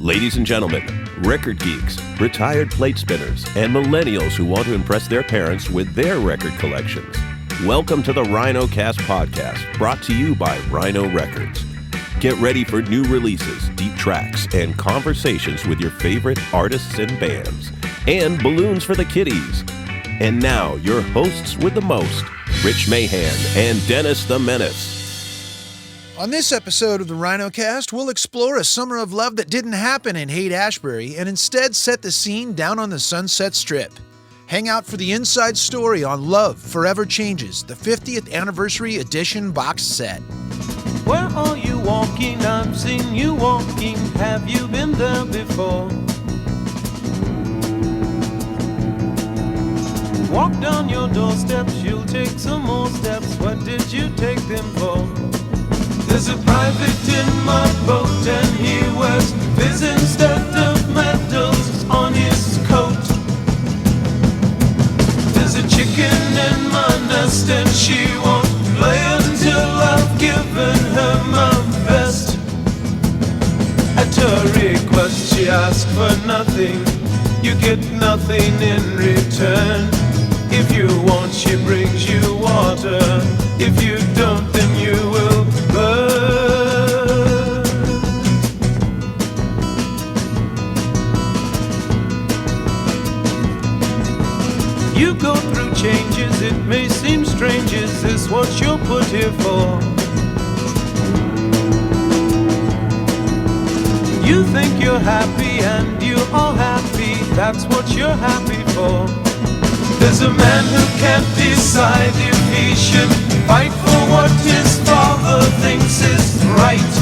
Ladies and gentlemen, record geeks, retired plate spinners, and millennials who want to impress their parents with their record collections. Welcome to the Rhino Cast podcast, brought to you by Rhino Records. Get ready for new releases, deep tracks, and conversations with your favorite artists and bands, and balloons for the kiddies. And now, your hosts with the most, Rich Mahan and Dennis the Menace. On this episode of the Rhino Cast, we'll explore a summer of love that didn't happen in Haight-Ashbury and instead set the scene down on the Sunset Strip. Hang out for the inside story on Love Forever Changes, the 50th Anniversary Edition box set. Where are you walking? I've seen you walking. Have you been there before? Walk down your doorsteps, you'll take some more steps. What did you take them for? There's a private in my boat and he wears fizz instead of medals on his coat. There's a chicken in my nest and she won't play until I've given her my best. At her request she asks for nothing, you get nothing in return. If you want she brings you water, if you don't then you will burn. You go through changes, it may seem strange, is this what you're put here for? You think you're happy and you are happy, that's what you're happy for. There's a man who can't decide if he should fight for what his father thinks is right.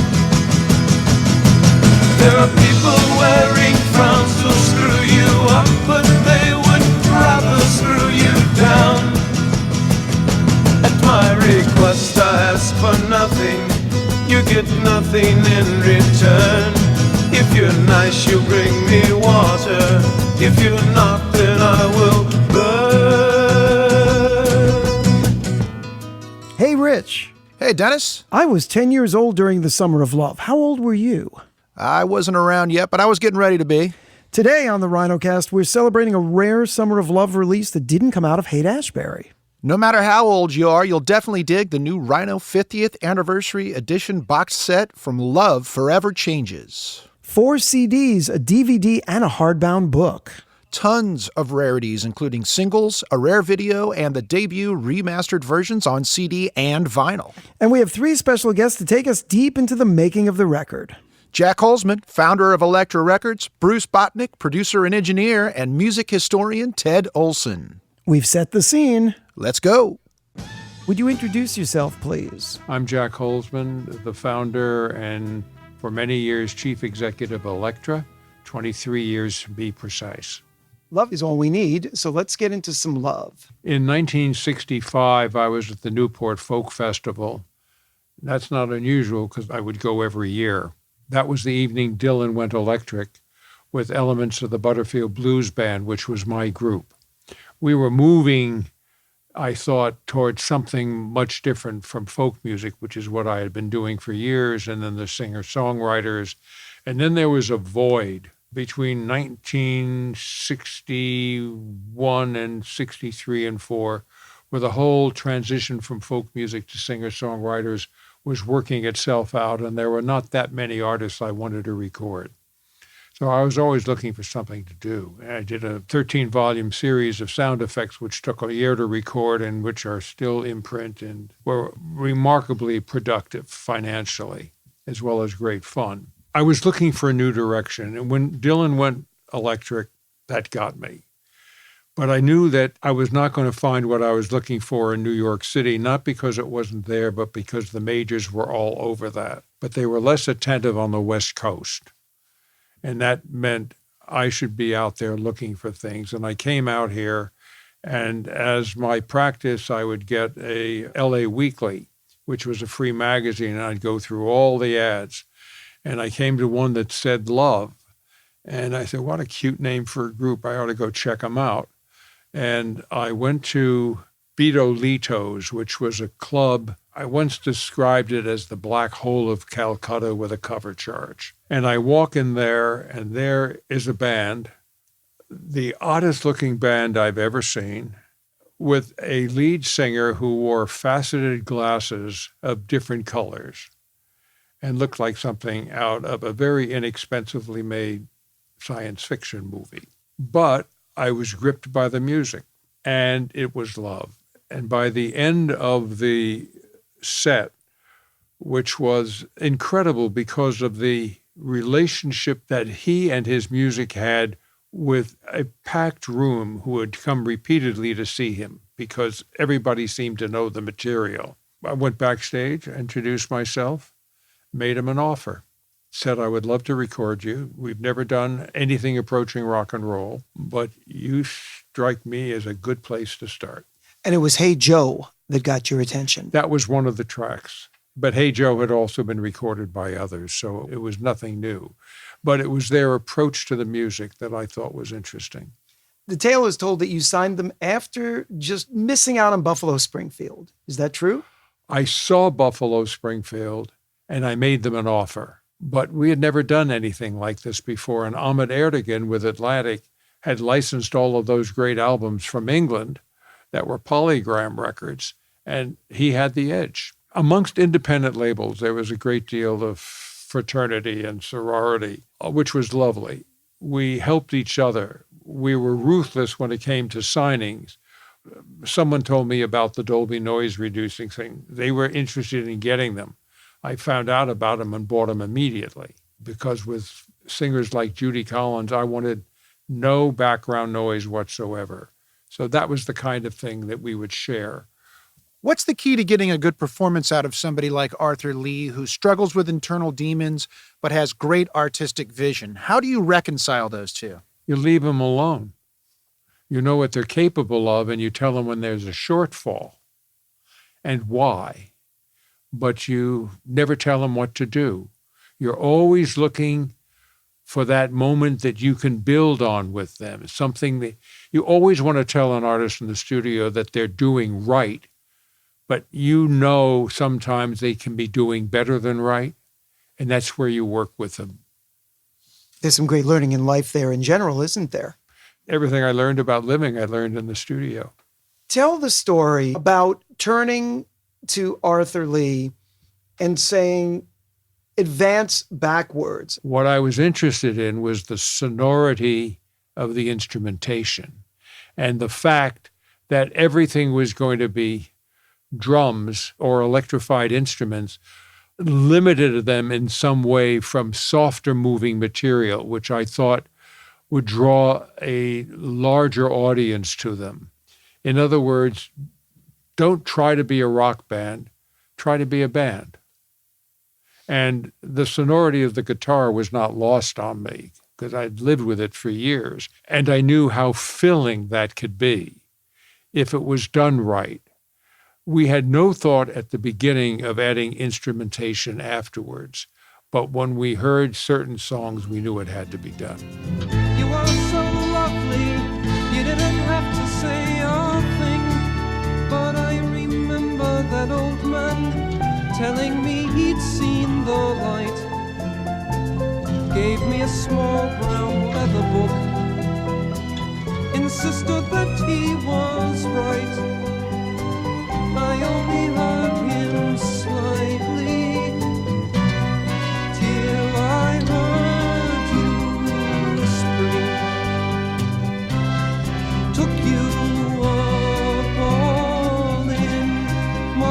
There are people wearing frowns who'll screw you up, but they would rather screw you down. At my request I ask for nothing, you get nothing in return. If you're nice you'll bring me water, if you're not then I will burn. Hey Rich. Hey Dennis. I was 10 years old during the Summer of Love. How old were you? I wasn't around yet, but I was getting ready to be. Today on the Rhinocast, we're celebrating a rare Summer of Love release that didn't come out of Haight-Ashbury. No matter how old you are, you'll definitely dig the new Rhino 50th Anniversary Edition box set from Love Forever Changes. 4 CDs, a DVD, and a hardbound book. Tons of rarities, including singles, a rare video, and the debut remastered versions on CD and vinyl. And we have 3 special guests to take us deep into the making of the record. Jac Holzman, founder of Elektra Records, Bruce Botnick, producer and engineer, and music historian Ted Olsen. We've set the scene. Let's go. Would you introduce yourself, please? I'm Jac Holzman, the founder and for many years chief executive of Elektra, 23 years to be precise. Love is all we need, so let's get into some love. In 1965, I was at the Newport Folk Festival. That's not unusual because I would go every year. That was the evening Dylan went electric with elements of the Butterfield Blues Band, which was my group. We were moving, I thought, towards something much different from folk music, which is what I had been doing for years, and then the singer-songwriters. And then there was a void between 1961 and 63 and 4, where the whole transition from folk music to singer-songwriters was working itself out, and there were not that many artists I wanted to record. So I was always looking for something to do. And I did a 13-volume series of sound effects, which took a year to record and which are still in print and were remarkably productive financially, as well as great fun. I was looking for a new direction, and when Dylan went electric, that got me. But I knew that I was not going to find what I was looking for in New York City, not because it wasn't there, but because the majors were all over that. But they were less attentive on the West Coast. And that meant I should be out there looking for things. And I came out here, and as my practice, I would get a LA Weekly, which was a free magazine, and I'd go through all the ads. And I came to one that said Love. And I said, what a cute name for a group. I ought to go check them out. And I went to Beto Lito's, which was a club. I once described it as the black hole of Calcutta with a cover charge. And I walk in there, and there is a band, the oddest looking band I've ever seen, with a lead singer who wore faceted glasses of different colors and looked like something out of a very inexpensively made science fiction movie. But I was gripped by the music, and it was love. And by the end of the set, which was incredible because of the relationship that he and his music had with a packed room who had come repeatedly to see him because everybody seemed to know the material. I went backstage, introduced myself, made him an offer, said I would love to record you. We've never done anything approaching rock and roll, but you strike me as a good place to start. And it was Hey Joe that got your attention. That was one of the tracks. But Hey Joe had also been recorded by others, so it was nothing new. But it was their approach to the music that I thought was interesting. The tale is told that you signed them after just missing out on Buffalo Springfield. Is that true? I saw Buffalo Springfield, and I made them an offer. But we had never done anything like this before, and Ahmet Ertegun with Atlantic had licensed all of those great albums from England that were polygram records, and he had the edge. Amongst independent labels, there was a great deal of fraternity and sorority, which was lovely. We helped each other. We were ruthless when it came to signings. Someone told me about the Dolby noise reducing thing. They were interested in getting them. I found out about them and bought them immediately because with singers like Judy Collins, I wanted no background noise whatsoever. So that was the kind of thing that we would share. What's the key to getting a good performance out of somebody like Arthur Lee, who struggles with internal demons but has great artistic vision? How do you reconcile those two? You leave them alone. You know what they're capable of, and you tell them when there's a shortfall and why. But you never tell them what to do. You're always looking for that moment that you can build on with them. It's something that you always want to tell an artist in the studio that they're doing right, but you know sometimes they can be doing better than right, and that's where you work with them. There's some great learning in life there in general, isn't there? Everything I learned about living, I learned in the studio. Tell the story about turning to Arthur Lee and saying, advance backwards. What I was interested in was the sonority of the instrumentation and the fact that everything was going to be drums or electrified instruments, limited them in some way from softer moving material, which I thought would draw a larger audience to them. In other words, don't try to be a rock band, try to be a band. And the sonority of the guitar was not lost on me because I'd lived with it for years. And I knew how filling that could be if it was done right. We had no thought at the beginning of adding instrumentation afterwards, but when we heard certain songs, we knew it had to be done. You are so lovely, you didn't have to say a thing, but I remember that old man telling me he'd seen the light, gave me a small brown leather book, insisted that he was right. I only heard him slightly, till I heard you whispering, took you up all in my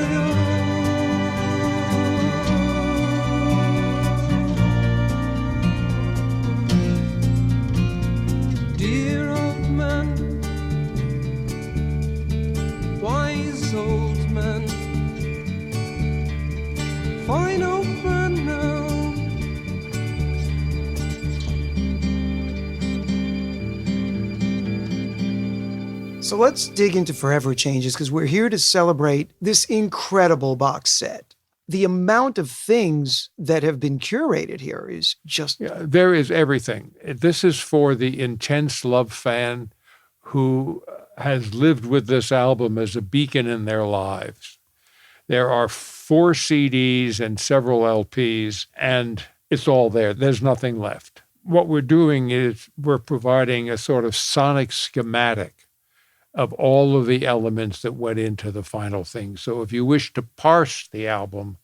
arms. Dear old man, wise old man, fine old man now. So let's dig into Forever Changes because we're here to celebrate this incredible box set. The amount of things that have been curated here is just... Yeah, there is everything. This is for the intense love fan who has lived with this album as a beacon in their lives. There are 4 CDs and several LPs, and it's all there. There's nothing left. What we're doing is we're providing a sort of sonic schematic of all of the elements that went into the final thing. So if you wish to parse the album,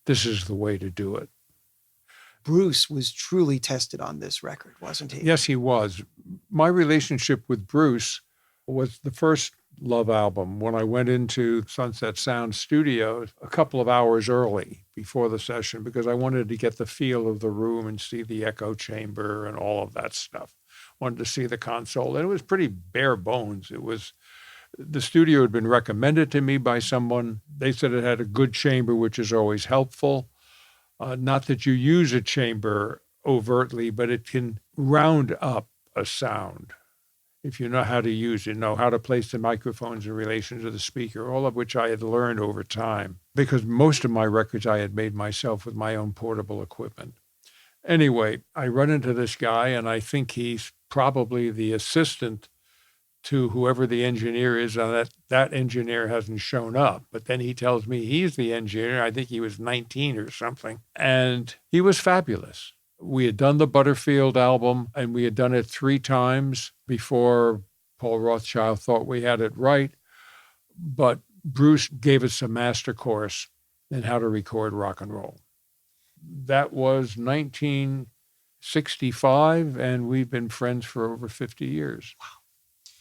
this is the way to do it. Bruce was truly tested on this record, wasn't he? Yes, he was. My relationship with Bruce was the first Love album when I went into Sunset Sound Studios a couple of hours early before the session because I wanted to get the feel of the room and see the echo chamber and all of that stuff. Wanted to see the console. And it was pretty bare bones. The studio had been recommended to me by someone. They said it had a good chamber, which is always helpful. Not that you use a chamber overtly, but it can round up a sound if you know how to use it, know how to place the microphones in relation to the speaker, all of which I had learned over time, because most of my records I had made myself with my own portable equipment. Anyway, I run into this guy, and I think he's probably the assistant to whoever the engineer is, and that engineer hasn't shown up. But then he tells me he's the engineer. I think he was 19 or something. And he was fabulous. We had done the Butterfield album, and we had done it 3 times before Paul Rothchild thought we had it right. But Bruce gave us a master course in how to record rock and roll. That was 1965, and we've been friends for over 50 years. Wow.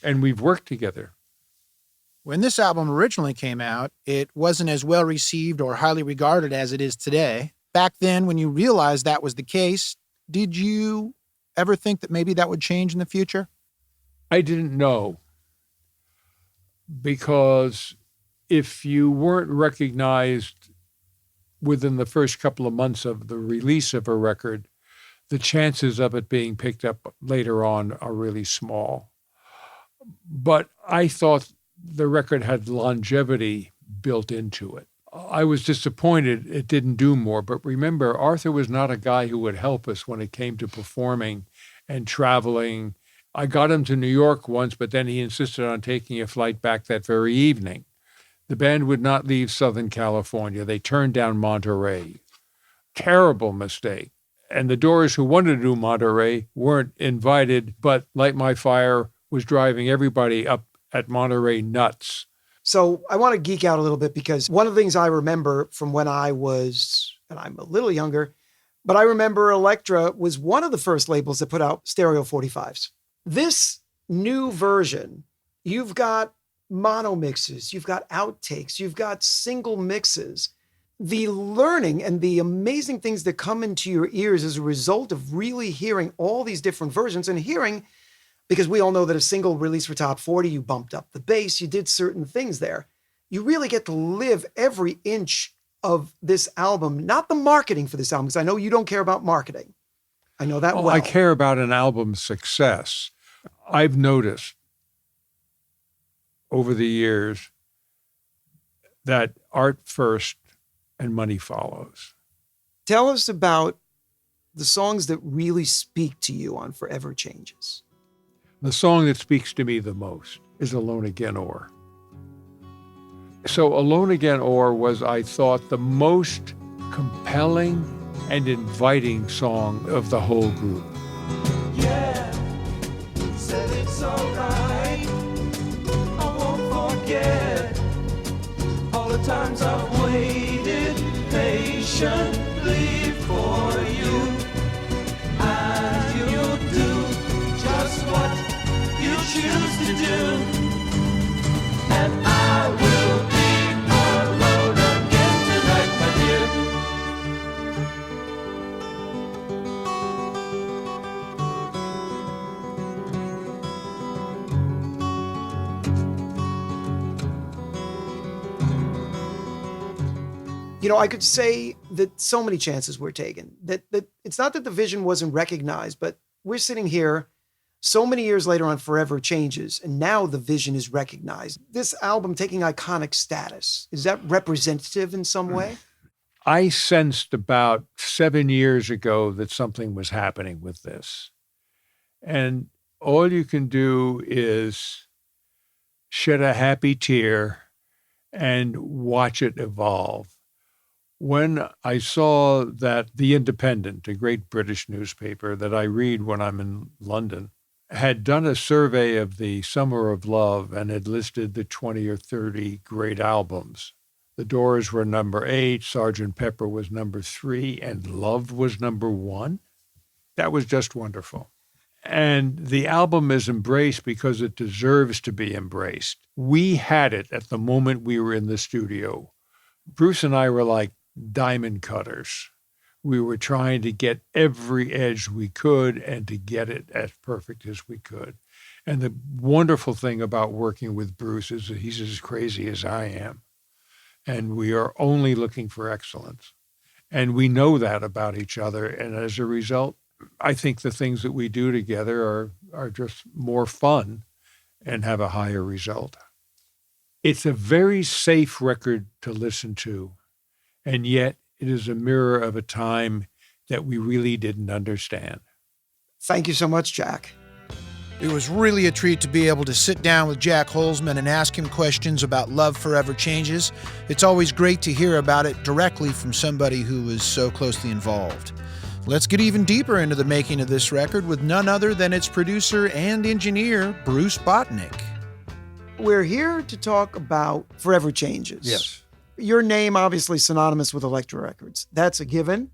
And we've worked together. When this album originally came out, it wasn't as well received or highly regarded as it is today. Back then, when you realized that was the case, did you ever think that maybe that would change in the future? I didn't know. Because if you weren't recognized within the first couple of months of the release of a record, the chances of it being picked up later on are really small. But I thought the record had longevity built into it. I was disappointed it didn't do more, but remember, Arthur was not a guy who would help us when it came to performing and traveling. I got him to New York once, but then he insisted on taking a flight back that very evening. The band would not leave Southern California. They turned down Monterey. Terrible mistake. And the Doors, who wanted to do Monterey, weren't invited, but Light My Fire was driving everybody up at Monterey nuts. So I want to geek out a little bit because one of the things I remember from when I was, and I'm a little younger, but I remember Elektra was one of the first labels that put out stereo 45s. This new version, you've got mono mixes, you've got outtakes, you've got single mixes. The learning and the amazing things that come into your ears as a result of really hearing all these different versions and hearing, because we all know that a single release for Top 40, you bumped up the bass, you did certain things there. You really get to live every inch of this album, not the marketing for this album, because I know you don't care about marketing. I know that well. I care about an album's success. I've noticed over the years that art first and money follows. Tell us about the songs that really speak to you on Forever Changes. The song that speaks to me the most is Alone Again Or. So Alone Again Or was, I thought, the most compelling and inviting song of the whole group. Yeah, said it's alright. I won't forget all the times I've waited patiently for you. And you'll do just what you choose to do. And I will be alone again tonight, my dear. You know, I could say that so many chances were taken, that it's not that the vision wasn't recognized, but we're sitting here so many years later on Forever Changes, and now the vision is recognized. This album taking iconic status, is that representative in some way? I sensed about 7 years ago that something was happening with this. And all you can do is shed a happy tear and watch it evolve. When I saw that The Independent, a great British newspaper that I read when I'm in London, had done a survey of the Summer of Love and had listed the 20 or 30 great albums. The Doors were number 8, Sgt. Pepper was number 3, and Love was number 1. That was just wonderful. And the album is embraced because it deserves to be embraced. We had it at the moment we were in the studio. Bruce and I were like diamond cutters. We were trying to get every edge we could and to get it as perfect as we could. And the wonderful thing about working with Bruce is that he's as crazy as I am. And we are only looking for excellence. And we know that about each other. And as a result, I think the things that we do together are just more fun and have a higher result. It's a very safe record to listen to, and yet it is a mirror of a time that we really didn't understand. Thank you so much, Jac. It was really a treat to be able to sit down with Jac Holzman and ask him questions about Love Forever Changes. It's always great to hear about it directly from somebody who was so closely involved. Let's get even deeper into the making of this record with none other than its producer and engineer, Bruce Botnick. We're here to talk about Forever Changes. Yes. Your name obviously synonymous with Elektra Records. That's a given.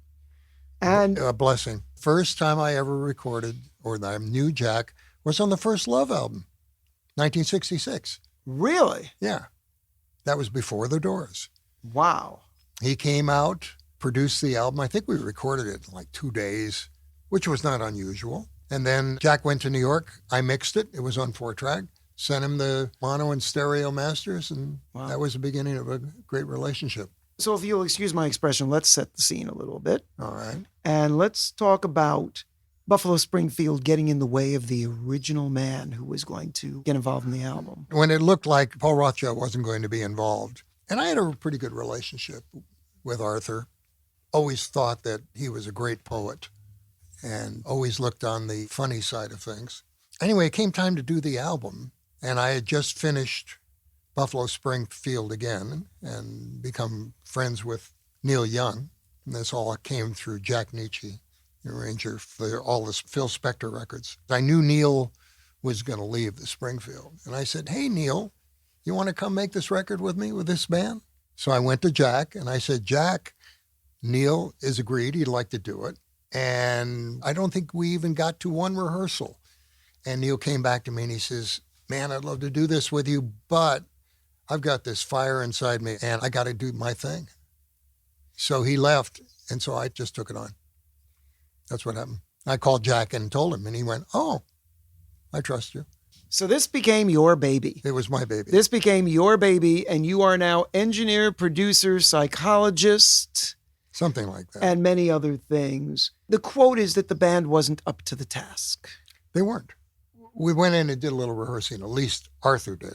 And A blessing. First time I ever recorded, or that I knew Jac, was on the first Love album, 1966. really? Yeah. That was before the Doors. Wow. He came out, produced the album. I think we recorded it in like 2 days, which was not unusual. And then Jac went to New York. I mixed it. It was on 4-track. Sent him the mono and stereo masters, and Wow. that was the beginning of a great relationship. So if you'll excuse my expression, let's set the scene a little bit. All right. And let's talk about Buffalo Springfield getting in the way of the original man who was going to get involved in the album. When it looked like Paul Rothschild wasn't going to be involved, and I had a pretty good relationship with Arthur, always thought that he was a great poet and always looked on the funny side of things. Anyway, it came time to do the album, and I had just finished Buffalo Springfield again and become friends with Neil Young. And this all came through Jack Nietzsche, the arranger for all the Phil Spector records. I knew Neil was going to leave the Springfield. And I said, hey, Neil, you want to come make this record with me with this band? So I went to Jac and I said, Jac, Neil is agreed. He'd like to do it. And I don't think we even got to one rehearsal. And Neil came back to me and he says, man, I'd love to do this with you, but I've got this fire inside me and I got to do my thing. So he left. And so I just took it on. That's what happened. I called Jac and told him, and he went, oh, I trust you. So this became your baby. It was my baby. This became your baby, and you are now engineer, producer, psychologist, Something like that. and many other things. The quote is that the band wasn't up to the task. They weren't. We went in and did a little rehearsing, at least Arthur did.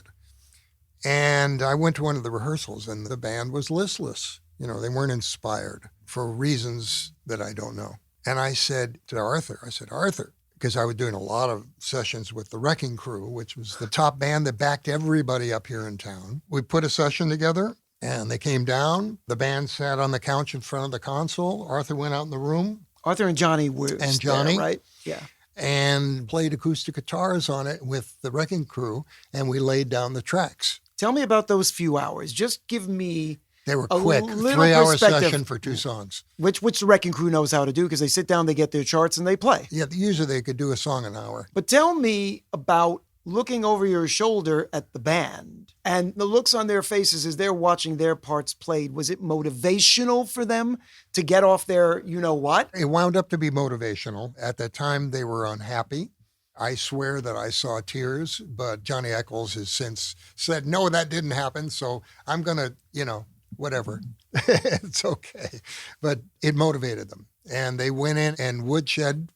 And I went to one of the rehearsals, and the band was listless. You know, they weren't inspired for reasons that I don't know. And I said to Arthur, Arthur, because I was doing a lot of sessions with the Wrecking Crew, which was the top band that backed everybody up here in town. We put a session together, and they came down. The band sat on the couch in front of the console. Arthur went out in the room. Arthur and Johnny were And Johnny. there, right? Yeah. And played acoustic guitars on it with the Wrecking Crew, and we laid down the tracks. Tell me about those few hours. Just give me They were a quick, little 3-hour perspective. session for 2 songs. which the Wrecking Crew knows how to do because they sit down, they get their charts, and they play. Yeah, usually they could do a song an hour. But tell me about looking over your shoulder at the band and the looks on their faces as they're watching their parts played. Was it motivational for them to get off their you-know-what? It wound up to be motivational. At that time, they were unhappy. I swear that I saw tears, but Johnny Eccles has since said, no, that didn't happen. So I'm going to, whatever. It's okay. But it motivated them. And they went in and woodshed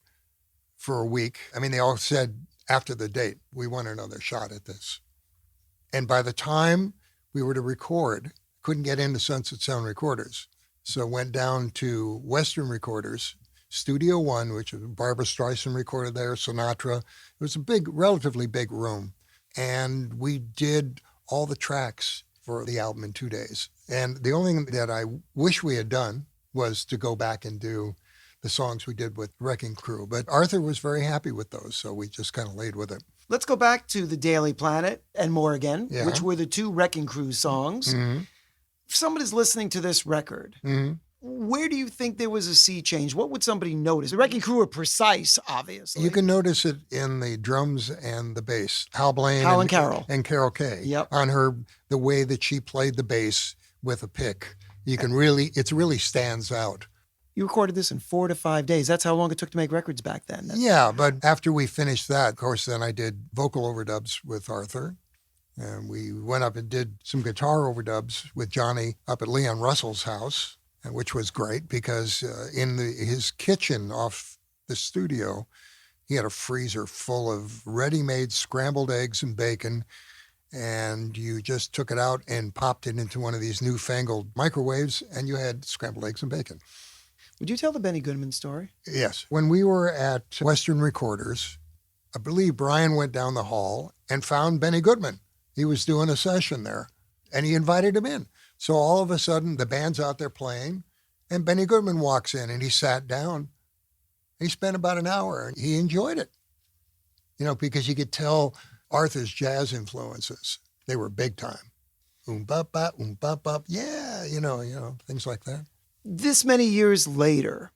for a week. I mean, they all said after the date, we want another shot at this. And by the time we were to record, couldn't get into Sunset Sound Recorders. So went down to Western Recorders, Studio One, which was Barbra Streisand recorded there, Sinatra. It was a relatively big room. And we did all the tracks for the album in 2 days. And the only thing that I wish we had done was to go back and do the songs we did with Wrecking Crew. But Arthur was very happy with those, so we just kind of laid with it. Let's go back to The Daily Planet and More Again, Yeah. which were the two Wrecking Crew songs. Mm-hmm. If somebody's listening to this record, Mm-hmm. where do you think there was a sea change? What would somebody notice? The Wrecking Crew are precise, obviously. You can notice it in the drums and the bass. Hal Blaine Hal and Carol. And Carol Kay. Yep. On her, the way that she played the bass with a pick. You can really, it really stands out. You recorded this in 4 to 5 days. That's how long it took to make records back then. Yeah, but after we finished that, of course, then I did vocal overdubs with Arthur. And we went up and did some guitar overdubs with Johnny up at Leon Russell's house, which was great because in his kitchen off the studio, he had a freezer full of ready-made scrambled eggs and bacon. And you just took it out and popped it into one of these newfangled microwaves, and you had scrambled eggs and bacon. Would you tell the Benny Goodman story? Yes. When we were at Western Recorders, I believe Brian went down the hall and found Benny Goodman. He was doing a session there, and he invited him in. So all of a sudden, the band's out there playing, and Benny Goodman walks in, and he sat down. He spent about an hour, and he enjoyed it, because you could tell Arthur's jazz influences. They were big time. Bop, yeah, things like that. This many years later,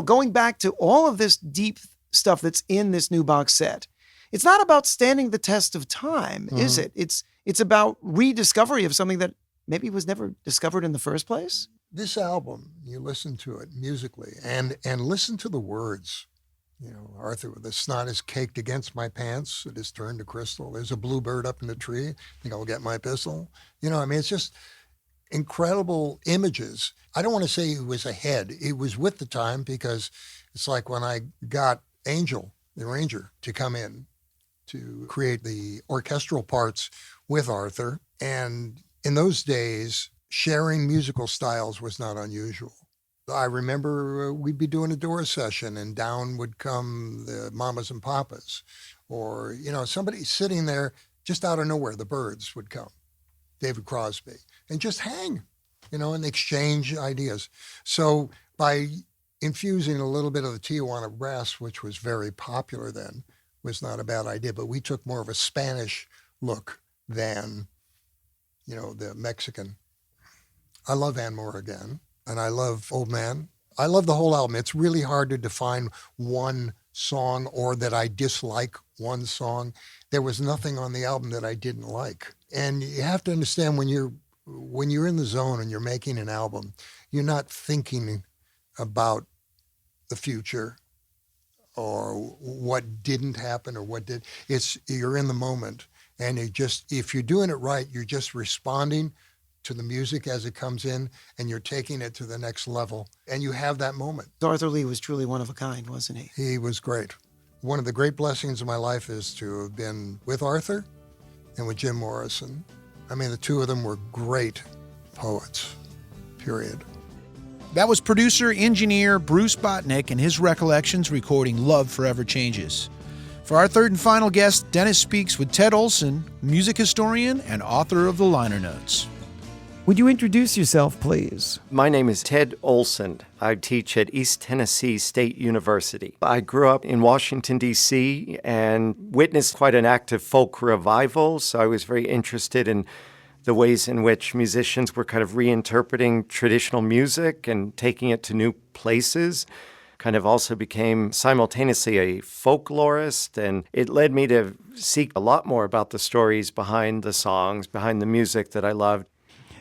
going back to all of this deep stuff that's in this new box set, it's not about standing the test of time, is it? It's about rediscovery of something that maybe was never discovered in the first place. This album, you listen to it musically and listen to the words. Arthur, the snot is caked against my pants. It is turned to crystal. There's a bluebird up in the tree. I think I'll get my pistol. It's just incredible images. I don't want to say he was ahead. He was with the time because it's like when I got Angel, the arranger, to come in to create the orchestral parts with Arthur. And in those days, sharing musical styles was not unusual. I remember we'd be doing a Doors session and down would come the Mamas and Papas, or, somebody sitting there just out of nowhere, the Byrds would come, David Crosby, and just hang, and exchange ideas. So by infusing a little bit of the Tijuana brass, which was very popular then, was not a bad idea, but we took more of a Spanish look than, the Mexican. I love And More Again. And I love Old Man. I love the whole album. It's really hard to define one song or that I dislike one song. There was nothing on the album that I didn't like. And you have to understand when you're in the zone and you're making an album, you're not thinking about the future or what didn't happen or what did. You're in the moment. And if you're doing it right, you're just responding to the music as it comes in, and you're taking it to the next level, and you have that moment. Arthur Lee was truly one of a kind, wasn't he? He was great. One of the great blessings of my life is to have been with Arthur and with Jim Morrison. I mean, the two of them were great poets, period. That was producer-engineer Bruce Botnick and his recollections recording Love Forever Changes. For our third and final guest, Dennis speaks with Ted Olsen, music historian and author of the liner notes. Would you introduce yourself, please? My name is Ted Olsen. I teach at East Tennessee State University. I grew up in Washington, D.C., and witnessed quite an active folk revival, so I was very interested in the ways in which musicians were kind of reinterpreting traditional music and taking it to new places. Kind of also became simultaneously a folklorist, and it led me to seek a lot more about the stories behind the songs, behind the music that I loved.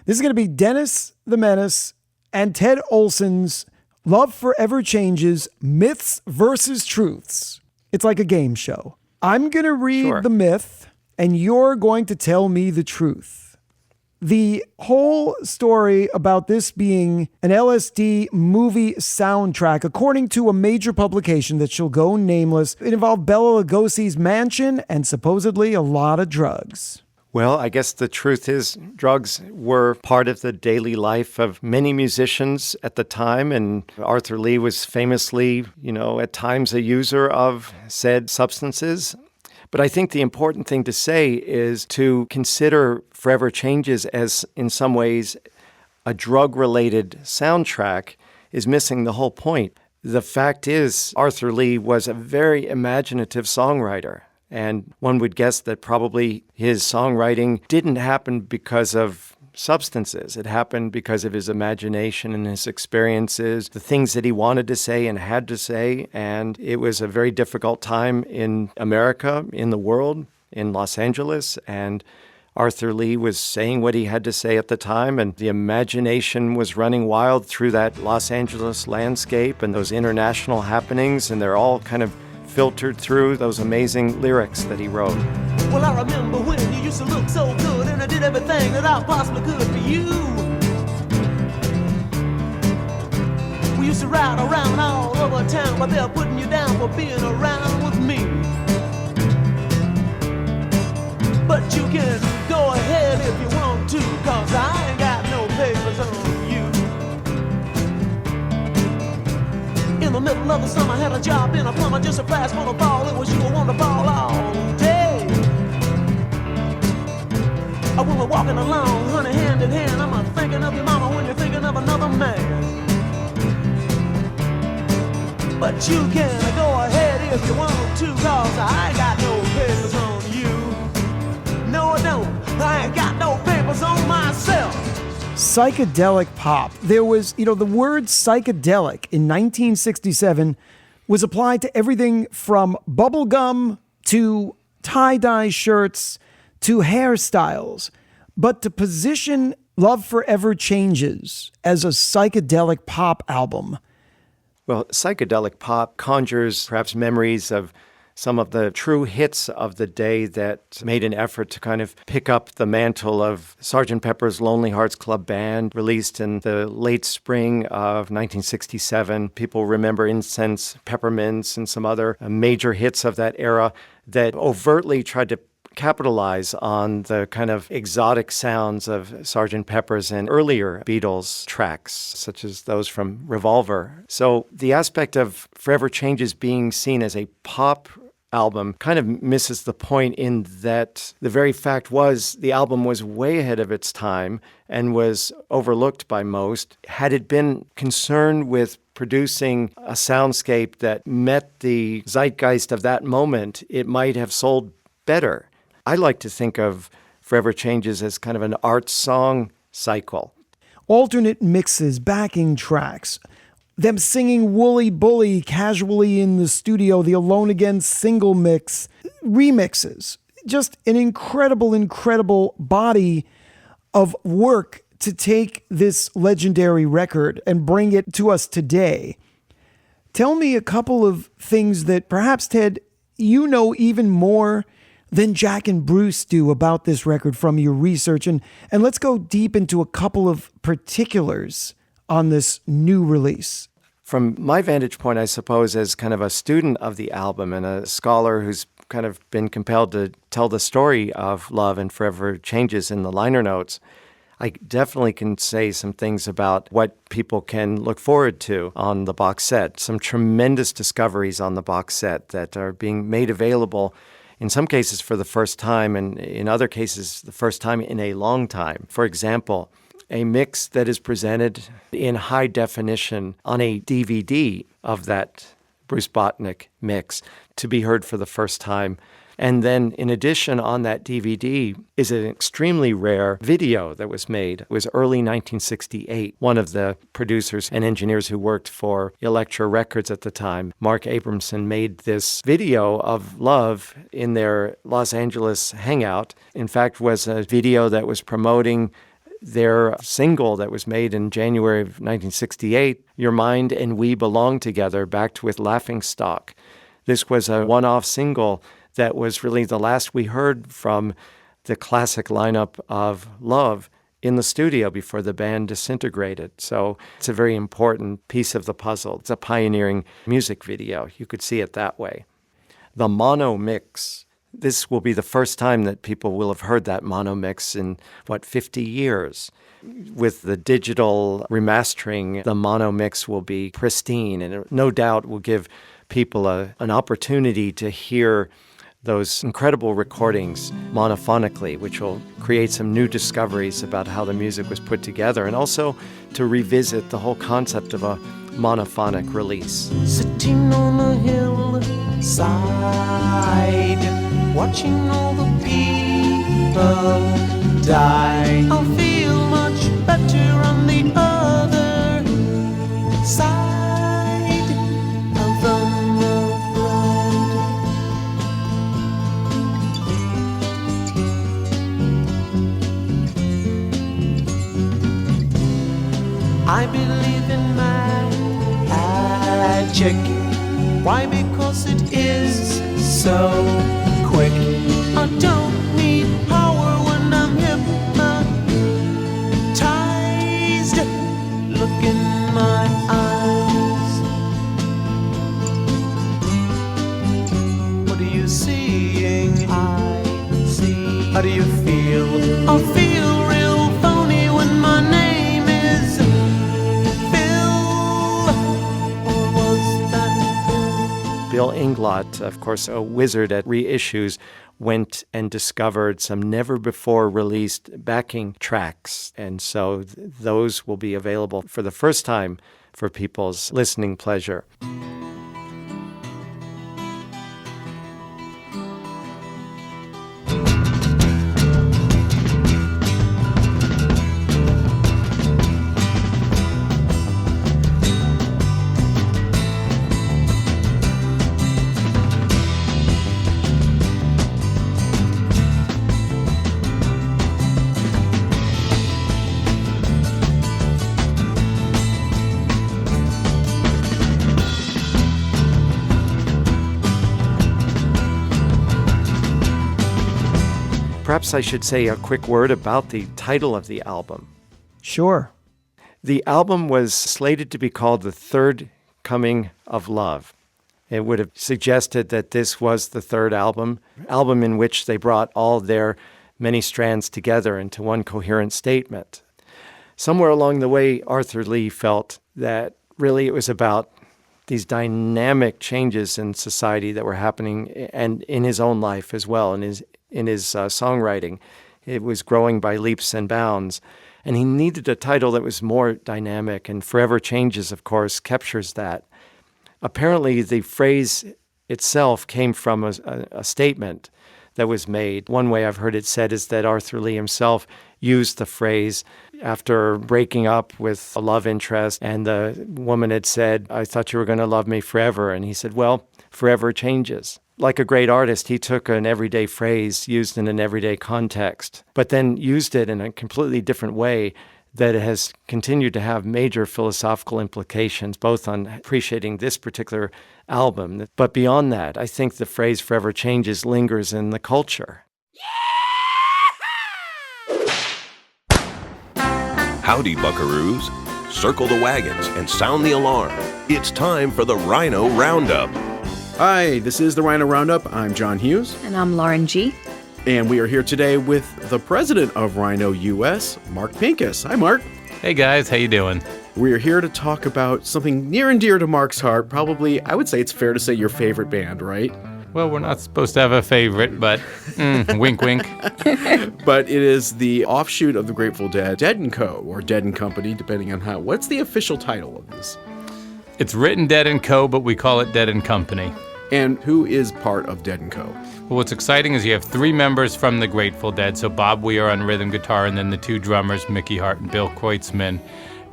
This is going to be Dennis the Menace and Ted Olsen's Love Forever Changes, Myths versus Truths. It's like a game show. I'm going to read the myth, and you're going to tell me the truth. The whole story about this being an LSD movie soundtrack, according to a major publication that shall go nameless, it involved Bela Lugosi's mansion and supposedly a lot of drugs. Well, I guess the truth is drugs were part of the daily life of many musicians at the time, and Arthur Lee was famously, at times a user of said substances. But I think the important thing to say is to consider Forever Changes as, in some ways, a drug-related soundtrack is missing the whole point. The fact is, Arthur Lee was a very imaginative songwriter, and one would guess that probably his songwriting didn't happen because of substances. It happened because of his imagination and his experiences, the things that he wanted to say and had to say, and it was a very difficult time in America, in the world, in Los Angeles, and Arthur Lee was saying what he had to say at the time, and the imagination was running wild through that Los Angeles landscape and those international happenings, and they're all kind of filtered through those amazing lyrics that he wrote. Well, I remember when you used to look so good, and I did everything that I possibly could for you. We used to ride around all over town, but they're putting you down for being around with me. But you can go ahead if you want to, 'cause I ain't got no papers on you. In the middle of the summer, I had a job in a plumber, just a flash for the ball. It was you, I wanted to ball all day. When we're walking along, honey, hand in hand, I'm thinking of your mama when you're thinking of another man. But you can go ahead if you want to, 'cause I ain't got no papers on you. No, I don't. I ain't got no papers on myself. Psychedelic pop. There was, the word psychedelic in 1967 was applied to everything from bubblegum to tie-dye shirts to hairstyles. But to position Love Forever Changes as a psychedelic pop album. Well, psychedelic pop conjures perhaps memories of some of the true hits of the day that made an effort to kind of pick up the mantle of Sgt. Pepper's Lonely Hearts Club Band, released in the late spring of 1967. People remember Incense, Peppermints, and some other major hits of that era that overtly tried to capitalize on the kind of exotic sounds of Sgt. Pepper's and earlier Beatles tracks, such as those from Revolver. So the aspect of Forever Changes being seen as a pop album kind of misses the point in that the very fact was the album was way ahead of its time and was overlooked by most. Had it been concerned with producing a soundscape that met the zeitgeist of that moment, it might have sold better. I like to think of Forever Changes as kind of an art song cycle. Alternate mixes, backing tracks, them singing Wooly Bully casually in the studio, the Alone Again single mix, remixes. Just an incredible body of work to take this legendary record and bring it to us today. Tell me a couple of things that perhaps, Ted, you know even more than Jack and Bruce do about this record from your research. And let's go deep into a couple of particulars on this new release. From my vantage point, I suppose, as kind of a student of the album and a scholar who's kind of been compelled to tell the story of Love and Forever Changes in the liner notes, I definitely can say some things about what people can look forward to on the box set. Some tremendous discoveries on the box set that are being made available in some cases for the first time, and in other cases, the first time in a long time. For example, a mix that is presented in high definition on a DVD of that Bruce Botnick mix to be heard for the first time. And then in addition on that DVD is an extremely rare video that was made. It was early 1968. One of the producers and engineers who worked for Elektra Records at the time, Mark Abramson, made this video of Love in their Los Angeles hangout. In fact, was a video that was promoting their single that was made in January of 1968, Your Mind and We Belong Together, backed with Laughing Stock. This was a one-off single that was really the last we heard from the classic lineup of Love in the studio before the band disintegrated. So it's a very important piece of the puzzle. It's a pioneering music video. You could see it that way. The mono mix. This will be the first time that people will have heard that mono mix in, 50 years. With the digital remastering, the mono mix will be pristine, and it no doubt will give people an opportunity to hear those incredible recordings monophonically, which will create some new discoveries about how the music was put together, and also to revisit the whole concept of a monophonic release. Sitting on a hillside, watching all the people die. I'll feel much better on the other side of the road. I believe in magic. Why? Because it is so quick. I don't need power when I'm hypnotized. Look in my eyes. What are you seeing? I see. How do you feel? I feel real phony when my name is Bill. Or was that Bill? Bill Inglot, of course, a wizard at reissues, went and discovered some never-before-released backing tracks. And so those will be available for the first time for people's listening pleasure. Perhaps I should say a quick word about the title of the album. Sure. The album was slated to be called The Third Coming of Love. It would have suggested that this was the third album in which they brought all their many strands together into one coherent statement. Somewhere along the way, Arthur Lee felt that really it was about these dynamic changes in society that were happening and in his own life as well, in his songwriting. It was growing by leaps and bounds. And he needed a title that was more dynamic, and Forever Changes, of course, captures that. Apparently, the phrase itself came from a statement that was made. One way I've heard it said is that Arthur Lee himself used the phrase after breaking up with a love interest, and the woman had said, "I thought you were going to love me forever." And he said, "Well, forever changes." Like a great artist, he took an everyday phrase used in an everyday context, but then used it in a completely different way that has continued to have major philosophical implications, both on appreciating this particular album. But beyond that, I think the phrase forever changes lingers in the culture. Howdy, buckaroos. Circle the wagons and sound the alarm. It's time for the Rhino Roundup. Hi, this is the Rhino Roundup. I'm John Hughes. And I'm Lauren G. And we are here today with the president of Rhino US, Mark Pincus. Hi, Mark. Hey, guys. How you doing? We are here to talk about something near and dear to Mark's heart. Probably, I would say it's fair to say your favorite band, right? Well, we're not supposed to have a favorite, but wink, wink. But it is the offshoot of the Grateful Dead, Dead & Co., or Dead & Company, depending on how. What's the official title of this? It's written Dead & Co., but we call it Dead & Company. And who is part of Dead & Co.? Well, what's exciting is you have three members from the Grateful Dead. So Bob Weir on rhythm guitar, and then the two drummers, Mickey Hart and Bill Kreutzmann.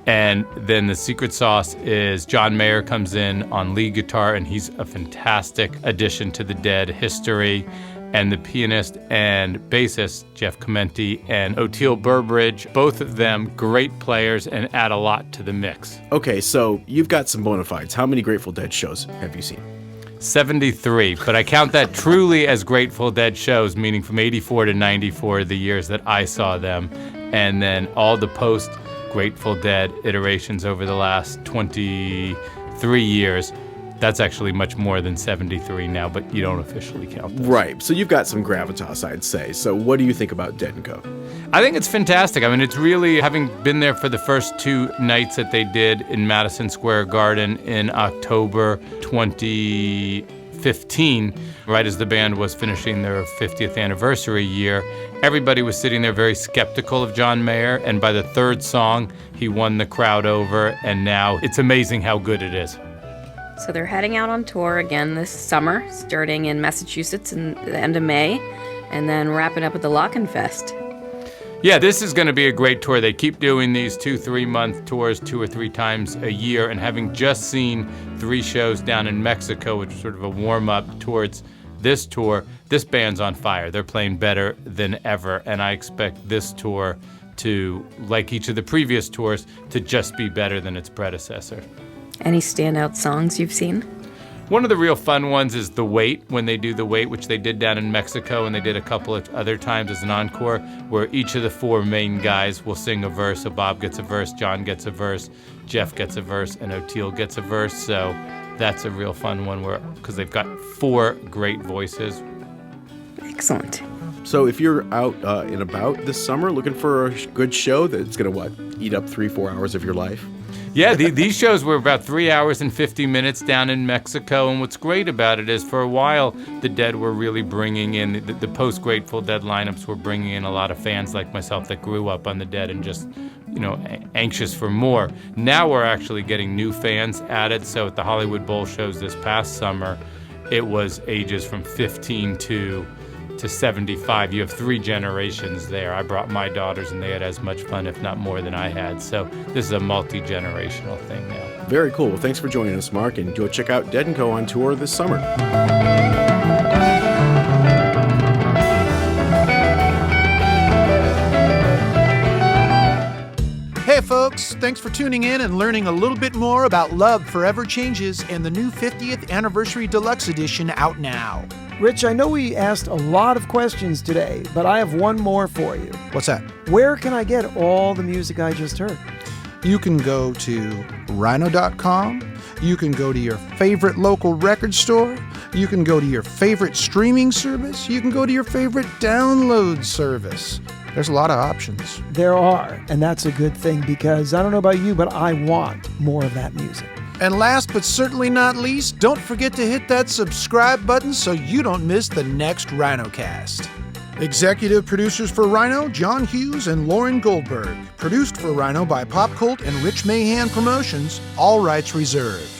And then the secret sauce is John Mayer comes in on lead guitar, and he's a fantastic addition to the Dead history. And the pianist and bassist, Jeff Clementi and Oteil Burbridge, both of them great players and add a lot to the mix. Okay, so you've got some bona fides. How many Grateful Dead shows have you seen? 73, but I count that truly as Grateful Dead shows, meaning from 84 to 94, the years that I saw them, and then all the post-Grateful Dead iterations over the last 23 years. That's actually much more than 73 now, but you don't officially count those. Right, so you've got some gravitas, I'd say. So what do you think about Dead & Co.? I think it's fantastic. I mean, it's really, having been there for the first two nights that they did in Madison Square Garden in October 2015, 2015, right as the band was finishing their 50th anniversary year. Everybody was sitting there very skeptical of John Mayer, and by the third song, he won the crowd over, and now it's amazing how good it is. So they're heading out on tour again this summer, starting in Massachusetts in the end of May, and then wrapping up at the Lockenfest. Yeah, this is going to be a great tour. They keep doing these 2-3 month tours 2 or 3 times a year, and having just seen 3 shows down in Mexico, which is sort of a warm-up towards this tour, this band's on fire. They're playing better than ever, and I expect this tour to, like each of the previous tours, to just be better than its predecessor. Any standout songs you've seen? One of the real fun ones is The Wait, when they do The Wait, which they did down in Mexico, and they did a couple of other times as an encore, where each of the 4 main guys will sing a verse. So Bob gets a verse, John gets a verse, Jeff gets a verse, and Oteil gets a verse. So that's a real fun one because they've got 4 great voices. Excellent. So if you're out and about this summer looking for a good show that's going to, eat up 3-4 hours of your life? Yeah, these shows were about 3 hours and 50 minutes down in Mexico, and what's great about it is for a while, the Dead were really bringing in, the post-Grateful Dead lineups were bringing in a lot of fans like myself that grew up on the Dead and just, anxious for more. Now we're actually getting new fans added, so at the Hollywood Bowl shows this past summer, it was ages from 15 to 75. You have 3 generations there. I brought my daughters and they had as much fun, if not more, than I had. So this is a multi-generational thing now. Very cool. Well, thanks for joining us, Mark, and go check out Dead & Co. on tour this summer. Hey folks, thanks for tuning in and learning a little bit more about Love Forever Changes and the new 50th Anniversary Deluxe Edition out now. Rich, I know we asked a lot of questions today, but I have one more for you. What's that? Where can I get all the music I just heard? You can go to Rhino.com. You can go to your favorite local record store. You can go to your favorite streaming service. You can go to your favorite download service. There's a lot of options. There are, and that's a good thing because I don't know about you, but I want more of that music. And last but certainly not least, don't forget to hit that subscribe button so you don't miss the next RhinoCast. Executive producers for Rhino, John Hughes and Lauren Goldberg. Produced for Rhino by Pop Cult and Rich Mahan Promotions, all rights reserved.